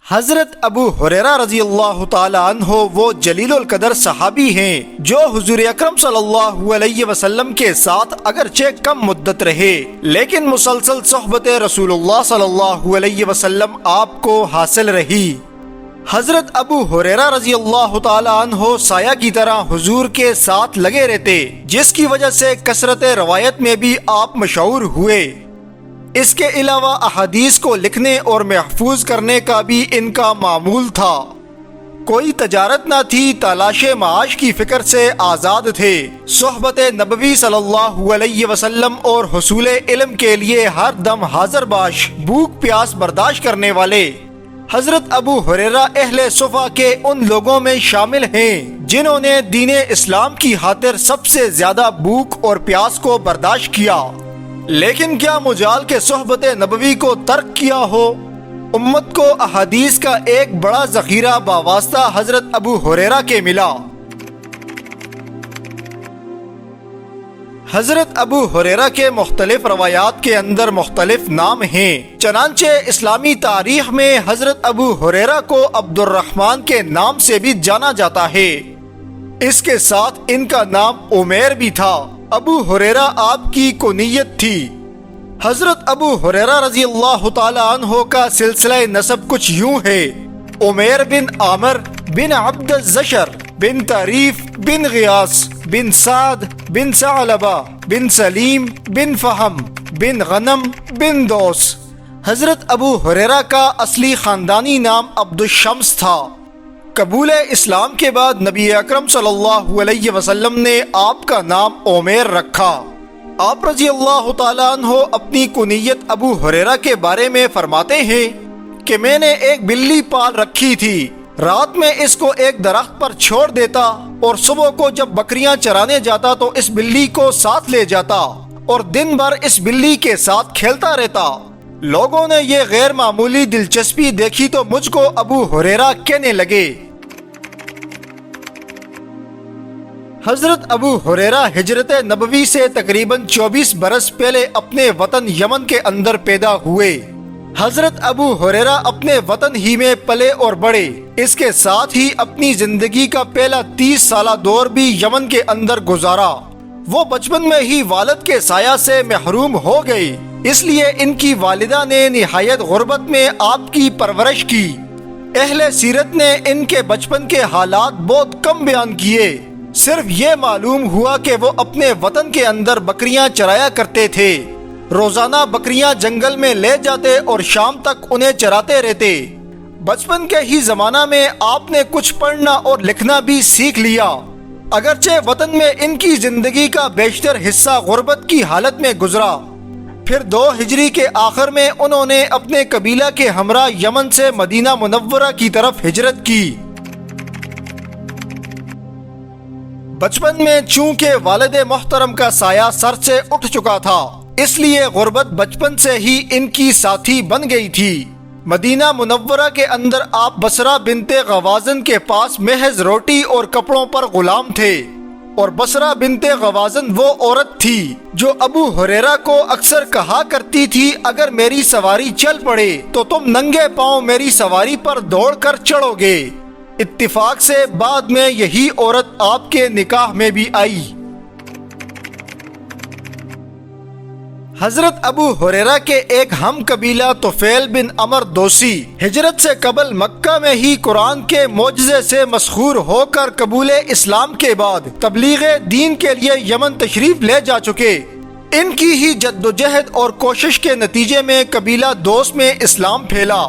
حضرت ابو ہریرہ رضی اللہ تعالی عنہ وہ جلیل القدر صحابی ہیں جو حضور اکرم صلی اللہ علیہ وسلم کے ساتھ اگرچہ کم مدت رہے لیکن مسلسل صحبت رسول اللہ صلی اللہ علیہ وسلم آپ کو حاصل رہی۔ حضرت ابو ہریرہ رضی اللہ تعالی عنہ سایہ کی طرح حضور کے ساتھ لگے رہتے، جس کی وجہ سے کثرت روایت میں بھی آپ مشہور ہوئے۔ اس کے علاوہ احادیث کو لکھنے اور محفوظ کرنے کا بھی ان کا معمول تھا۔ کوئی تجارت نہ تھی، تلاش معاش کی فکر سے آزاد تھے۔ صحبت نبوی صلی اللہ علیہ وسلم اور حصول علم کے لیے ہر دم حاضر باش، بھوک پیاس برداشت کرنے والے۔ حضرت ابو ہریرہ اہل صفا کے ان لوگوں میں شامل ہیں جنہوں نے دین اسلام کی خاطر سب سے زیادہ بھوک اور پیاس کو برداشت کیا، لیکن کیا مجال کے صحبت نبوی کو ترک کیا ہو؟ امت کو احادیث کا ایک بڑا ذخیرہ باواسطہ حضرت ابو ہریرہ کے ملا۔ حضرت ابو ہریرہ کے مختلف روایات کے اندر مختلف نام ہیں، چنانچہ اسلامی تاریخ میں حضرت ابو ہریرہ کو عبد الرحمن کے نام سے بھی جانا جاتا ہے۔ اس کے ساتھ ان کا نام عمیر بھی تھا۔ ابو ہریرہ آپ کی کنیت تھی۔ حضرت ابو ہریرہ رضی اللہ تعالی عنہ کا سلسلہ نسب کچھ یوں ہے: عمیر بن عامر بن عبد الزشر بن طریف بن غیاس بن سعد بن ثعلبہ بن سلیم بن فہم بن غنم بن دوس۔ حضرت ابو ہریرہ کا اصلی خاندانی نام عبد الشمس تھا۔ قبول اسلام کے بعد نبی اکرم صلی اللہ علیہ وسلم نے آپ کا نام عمیر رکھا۔ آپ رضی اللہ تعالیٰ عنہ اپنی کنیت ابو ہریرہ کے بارے میں فرماتے ہیں کہ میں نے ایک بلی پال رکھی تھی، رات میں اس کو ایک درخت پر چھوڑ دیتا اور صبح کو جب بکریاں چرانے جاتا تو اس بلی کو ساتھ لے جاتا اور دن بھر اس بلی کے ساتھ کھیلتا رہتا۔ لوگوں نے یہ غیر معمولی دلچسپی دیکھی تو مجھ کو ابو ہریرہ کہنے لگے۔ حضرت ابو ہریرہ ہجرت نبوی سے تقریباً 24 برس پہلے اپنے وطن یمن کے اندر پیدا ہوئے۔ حضرت ابو ہریرہ اپنے وطن ہی میں پلے اور بڑھے، اس کے ساتھ ہی اپنی زندگی کا پہلا 30 سالہ دور بھی یمن کے اندر گزارا۔ وہ بچپن میں ہی والد کے سایہ سے محروم ہو گئی، اس لیے ان کی والدہ نے نہایت غربت میں آپ کی پرورش کی۔ اہل سیرت نے ان کے بچپن کے حالات بہت کم بیان کیے، صرف یہ معلوم ہوا کہ وہ اپنے وطن کے اندر بکریاں چرایا کرتے تھے۔ روزانہ بکریاں جنگل میں لے جاتے اور شام تک انہیں چراتے رہتے۔ بچپن کے ہی زمانہ میں آپ نے کچھ پڑھنا اور لکھنا بھی سیکھ لیا، اگرچہ وطن میں ان کی زندگی کا بیشتر حصہ غربت کی حالت میں گزرا۔ پھر 2 ہجری کے آخر میں انہوں نے اپنے قبیلہ کے ہمراہ یمن سے مدینہ منورہ کی طرف ہجرت کی۔ بچپن میں چونکہ والد محترم کا سایہ سر سے اٹھ چکا تھا، اس لیے غربت بچپن سے ہی ان کی ساتھی بن گئی تھی۔ مدینہ منورہ کے اندر آپ بصرہ بنت غوازن کے پاس محض روٹی اور کپڑوں پر غلام تھے، اور بصرہ بنت غوازن وہ عورت تھی جو ابو ہریرہ کو اکثر کہا کرتی تھی، اگر میری سواری چل پڑے تو تم ننگے پاؤں میری سواری پر دوڑ کر چڑھو گے۔ اتفاق سے بعد میں یہی عورت آپ کے نکاح میں بھی آئی۔ حضرت ابو ہریرہ کے ایک ہم قبیلہ طفیل بن عمر دوسی ہجرت سے قبل مکہ میں ہی قرآن کے معجزے سے مسحور ہو کر قبول اسلام کے بعد تبلیغ دین کے لیے یمن تشریف لے جا چکے۔ ان کی ہی جدوجہد اور کوشش کے نتیجے میں قبیلہ دوس میں اسلام پھیلا،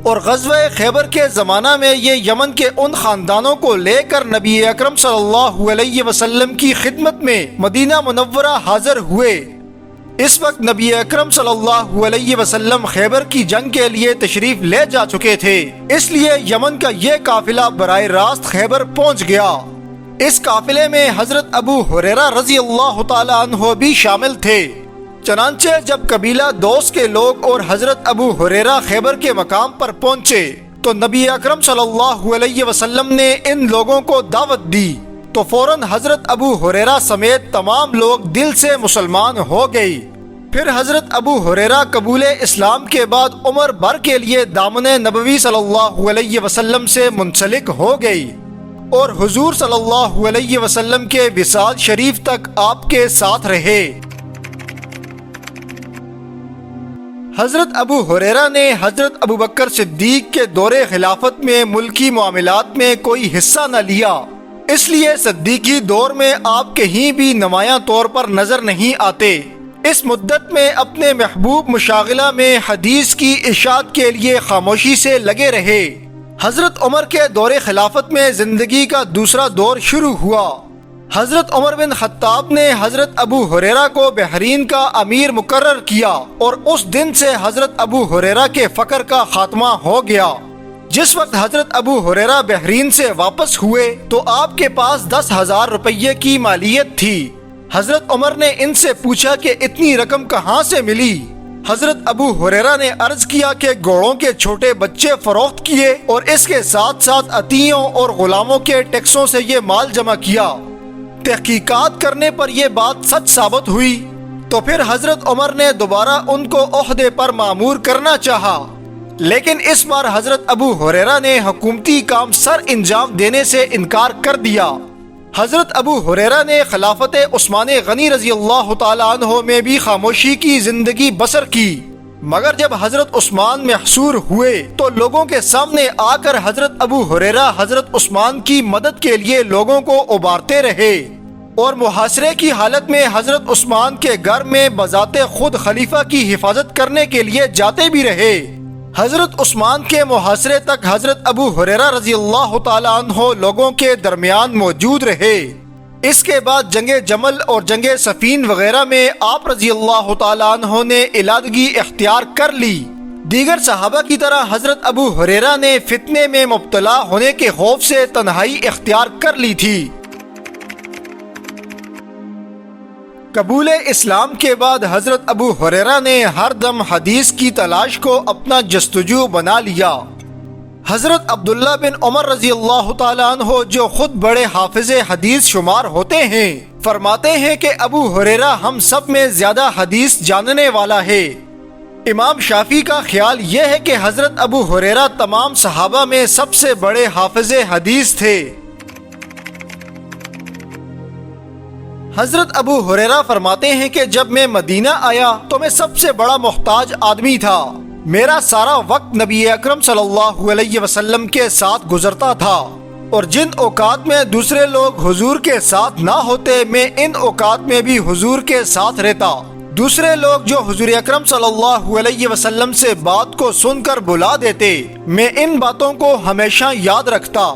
اور غزوہ خیبر کے زمانہ میں یہ یمن کے ان خاندانوں کو لے کر نبی اکرم صلی اللہ علیہ وسلم کی خدمت میں مدینہ منورہ حاضر ہوئے۔ اس وقت نبی اکرم صلی اللہ علیہ وسلم خیبر کی جنگ کے لیے تشریف لے جا چکے تھے، اس لیے یمن کا یہ قافلہ براہ راست خیبر پہنچ گیا۔ اس قافلے میں حضرت ابو ہریرہ رضی اللہ تعالی عنہ بھی شامل تھے۔ چنانچہ جب قبیلہ دوس کے لوگ اور حضرت ابو ہریرہ خیبر کے مقام پر پہنچے تو نبی اکرم صلی اللہ علیہ وسلم نے ان لوگوں کو دعوت دی تو فوراً حضرت ابو ہریرہ سمیت تمام لوگ دل سے مسلمان ہو گئے۔ پھر حضرت ابو ہریرہ قبول اسلام کے بعد عمر بھر کے لیے دامن نبوی صلی اللہ علیہ وسلم سے منسلک ہو گئی اور حضور صلی اللہ علیہ وسلم کے وصال شریف تک آپ کے ساتھ رہے۔ حضرت ابو ہریرہ نے حضرت ابو بکر صدیق کے دور خلافت میں ملکی معاملات میں کوئی حصہ نہ لیا، اس لیے صدیقی دور میں آپ کہیں بھی نمایاں طور پر نظر نہیں آتے۔ اس مدت میں اپنے محبوب مشاغلہ میں حدیث کی اشاعت کے لیے خاموشی سے لگے رہے۔ حضرت عمر کے دور خلافت میں زندگی کا دوسرا دور شروع ہوا۔ حضرت عمر بن خطاب نے حضرت ابو ہریرہ کو بحرین کا امیر مقرر کیا اور اس دن سے حضرت ابو ہریرہ کے فقر کا خاتمہ ہو گیا۔ جس وقت حضرت ابو ہریرہ بحرین سے واپس ہوئے تو آپ کے پاس 10,000 روپے کی مالیت تھی۔ حضرت عمر نے ان سے پوچھا کہ اتنی رقم کہاں سے ملی؟ حضرت ابو ہریرہ نے عرض کیا کہ گھوڑوں کے چھوٹے بچے فروخت کیے اور اس کے ساتھ ساتھ عطیوں اور غلاموں کے ٹیکسوں سے یہ مال جمع کیا۔ تحقیقات کرنے پر یہ بات سچ ثابت ہوئی تو پھر حضرت عمر نے دوبارہ ان کو عہدے پر مامور کرنا چاہا، لیکن اس بار حضرت ابو ہریرہ نے حکومتی کام سر انجام دینے سے انکار کر دیا۔ حضرت ابو ہریرہ نے خلافت عثمان غنی رضی اللہ تعالیٰ عنہ میں بھی خاموشی کی زندگی بسر کی، مگر جب حضرت عثمان محصور ہوئے تو لوگوں کے سامنے آ کر حضرت ابو ہریرہ حضرت عثمان کی مدد کے لیے لوگوں کو ابھارتے رہے اور محاصرے کی حالت میں حضرت عثمان کے گھر میں بذات خود خلیفہ کی حفاظت کرنے کے لیے جاتے بھی رہے۔ حضرت عثمان کے محاصرے تک حضرت ابو ہریرہ رضی اللہ تعالیٰ عنہ لوگوں کے درمیان موجود رہے۔ اس کے بعد جنگ جمل اور جنگ صفین وغیرہ میں آپ رضی اللہ تعالیٰ عنہ نے علیحدگی اختیار کر لی۔ دیگر صحابہ کی طرح حضرت ابو ہریرہ نے فتنے میں مبتلا ہونے کے خوف سے تنہائی اختیار کر لی تھی۔ قبول اسلام کے بعد حضرت ابو ہریرہ نے ہر دم حدیث کی تلاش کو اپنا جستجو بنا لیا۔ حضرت عبداللہ بن عمر رضی اللہ تعالیٰ عنہ جو خود بڑے حافظ حدیث شمار ہوتے ہیں، فرماتے ہیں کہ ابو ہریرہ ہم سب میں زیادہ حدیث جاننے والا ہے۔ امام شافعی کا خیال یہ ہے کہ حضرت ابو ہریرہ تمام صحابہ میں سب سے بڑے حافظ حدیث تھے۔ حضرت ابو ہریرہ فرماتے ہیں کہ جب میں مدینہ آیا تو میں سب سے بڑا محتاج آدمی تھا۔ میرا سارا وقت نبی اکرم صلی اللہ علیہ وسلم کے ساتھ گزرتا تھا اور جن اوقات میں دوسرے لوگ حضور کے ساتھ نہ ہوتے میں ان اوقات میں بھی حضور کے ساتھ رہتا۔ دوسرے لوگ جو حضور اکرم صلی اللہ علیہ وسلم سے بات کو سن کر بلا دیتے، میں ان باتوں کو ہمیشہ یاد رکھتا۔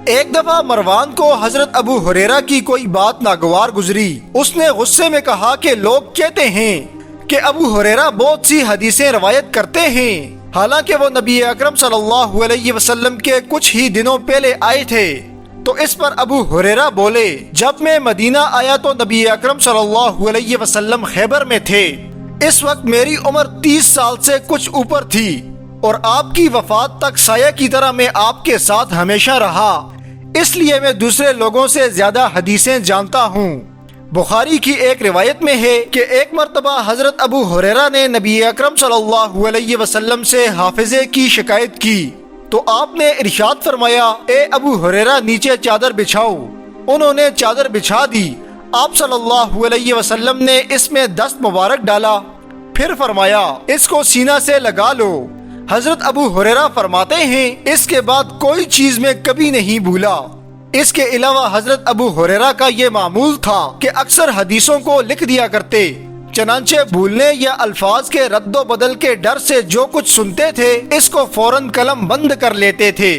ایک دفعہ مروان کو حضرت ابو ہریرہ کی کوئی بات ناگوار گزری۔ اس نے غصے میں کہا کہ لوگ کہتے ہیں کہ ابو ہریرہ بہت سی حدیثیں روایت کرتے ہیں، حالانکہ وہ نبی اکرم صلی اللہ علیہ وسلم کے کچھ ہی دنوں پہلے آئے تھے۔ تو اس پر ابو ہریرہ بولے، جب میں مدینہ آیا تو نبی اکرم صلی اللہ علیہ وسلم خیبر میں تھے۔ اس وقت میری عمر 30 سال سے کچھ اوپر تھی اور آپ کی وفات تک سایہ کی طرح میں آپ کے ساتھ ہمیشہ رہا، اس لیے میں دوسرے لوگوں سے زیادہ حدیثیں جانتا ہوں۔ بخاری کی ایک روایت میں ہے کہ ایک مرتبہ حضرت ابو ہریرہ نے نبی اکرم صلی اللہ علیہ وسلم سے حافظے کی شکایت کی تو آپ نے ارشاد فرمایا، اے ابو ہریرہ نیچے چادر بچھاؤ۔ انہوں نے چادر بچھا دی۔ آپ صلی اللہ علیہ وسلم نے اس میں دست مبارک ڈالا، پھر فرمایا اس کو سینہ سے لگا لو۔ حضرت ابو ہریرہ فرماتے ہیں اس کے بعد کوئی چیز میں کبھی نہیں بھولا۔ اس کے علاوہ حضرت ابو ہریرہ کا یہ معمول تھا کہ اکثر حدیثوں کو لکھ دیا کرتے، چنانچہ بھولنے یا الفاظ کے رد و بدل کے ڈر سے جو کچھ سنتے تھے اس کو فوراً قلم بند کر لیتے تھے۔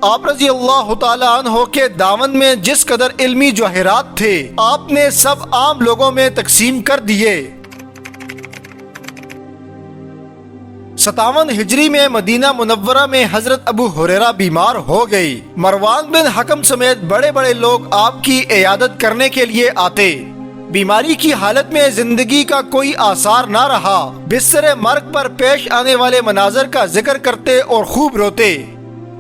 آپ رضی اللہ تعالیٰ عنہ کے دامن میں جس قدر علمی جواہرات تھے آپ نے سب عام لوگوں میں تقسیم کر دیے۔ 57 ہجری میں مدینہ منورہ میں حضرت ابو ہریرہ بیمار ہو گئی۔ مروان بن حکم سمیت بڑے بڑے لوگ آپ کی عیادت کرنے کے لیے آتے۔ بیماری کی حالت میں زندگی کا کوئی آثار نہ رہا، بستر مرگ پر پیش آنے والے مناظر کا ذکر کرتے اور خوب روتے۔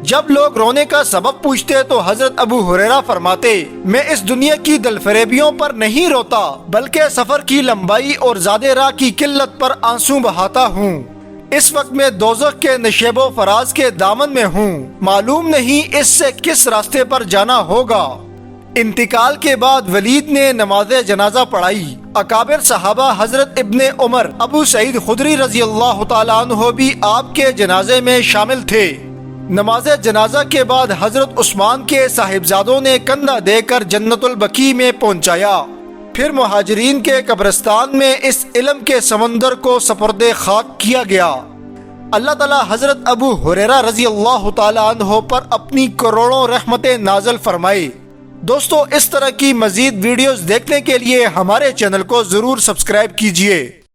جب لوگ رونے کا سبب پوچھتے تو حضرت ابو ہریرہ فرماتے، میں اس دنیا کی دل فریبیوں پر نہیں روتا بلکہ سفر کی لمبائی اور زیادہ راہ کی قلت پر آنسو بہاتا ہوں۔ اس وقت میں دوزخ کے نشیب و فراز کے دامن میں ہوں، معلوم نہیں اس سے کس راستے پر جانا ہوگا۔ انتقال کے بعد ولید نے نماز جنازہ پڑھائی۔ اکابر صحابہ حضرت ابن عمر، ابو سعید خدری رضی اللہ تعالیٰ عنہ بھی آپ کے جنازے میں شامل تھے۔ نماز جنازہ کے بعد حضرت عثمان کے صاحبزادوں نے کندھا دے کر جنت البقیع میں پہنچایا۔ پھر مہاجرین کے قبرستان میں اس علم کے سمندر کو سپرد خاک کیا گیا۔ اللہ تعالیٰ حضرت ابو ہریرہ رضی اللہ تعالیٰ عنہ پر اپنی کروڑوں رحمتیں نازل فرمائے۔ دوستو، اس طرح کی مزید ویڈیوز دیکھنے کے لیے ہمارے چینل کو ضرور سبسکرائب کیجیے۔